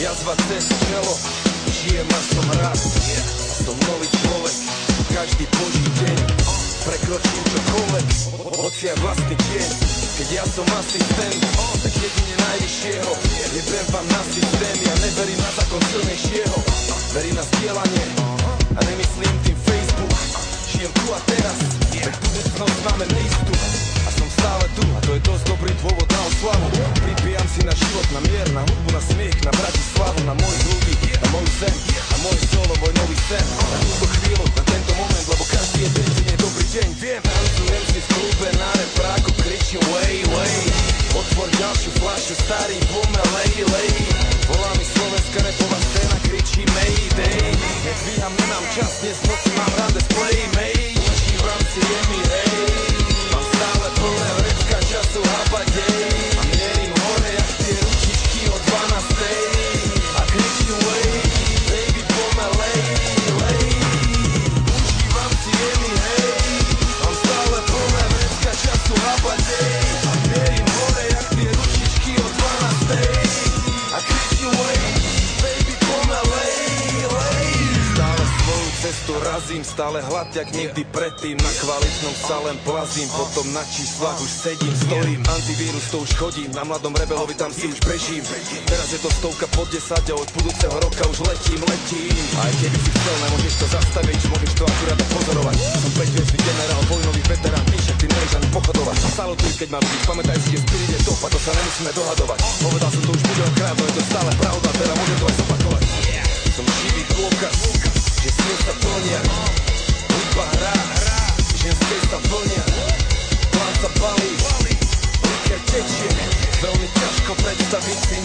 jazva cez čelo. Žijem a som rád, som nový človek. Každý boží deň prekročím čokoľvek, hoci aj vlastný deň. Keď ja som asistent, tak jedine najvyššieho. Jebem vám na systém, ja neverím na zákon silnejšieho. Verím na zdieľanie a nemyslím tým Facebook. Žijem tu a teraz, tak budúcnosť máme neistú. A som stále tu, a to je dosť dobrý dôvod na oslavu. Pripijam si na život, na mier, na hudbu, na smiech, na Bratislavu, na môj ľudí, na moju zem, na môj solo, môj nový sen. Na túto chvíľu, na tento moment, lebo každý je deň, deň je dobrý deň. Viem, tancujem si v klube na repráku, kričím way, way. Otvor ďalšiu fľašu, starý pomelej, lej. Volá mi slovenská repová scéna, kričí Mayday. Nedvíham, nemám čas, dnes noci mám rande z Playmate. Užívam si je mi hej. Mám stále plné vrecka času habadej. A mierim hore, jak tie ručičky o 12. A kričím way, baby pomelej, lej. Užívam si je mi hej. Mám stále plné vrecka času habadej. A mierim hore, jak tie ručičky o 12. A kričím way, baby pomelej, lej. Stále svoju cestu razím, stále hlad jak nikdy predtým. Na kvalitnom sa len plazím, potom na číslach už sedím, stojím. Antivírus to už chodím, na mladom rebelovi tam si už bežím. Teraz je to 100 pod 10 a od budúceho roka už letím. Aj keby si chcel, nemôžeš to zastaviť, môžeš to akurát pozorovať. Som 5-hviezdy generál, vojnový veterán, však ty nevieš ani pochodovať. Salutuj, keď ma vidíš, pamätaj si, že spirit je top a to sa nemusíme dohadovať. Povedal som to už miliónkrát, no je to stále pravda, teda môžem to aj zopakovať. Som živý dôkaz, že sny sa plnia, hudba hrá, ženské sa plnia, plán sa balí, liker tečie, veľmi ťažko predstaviť si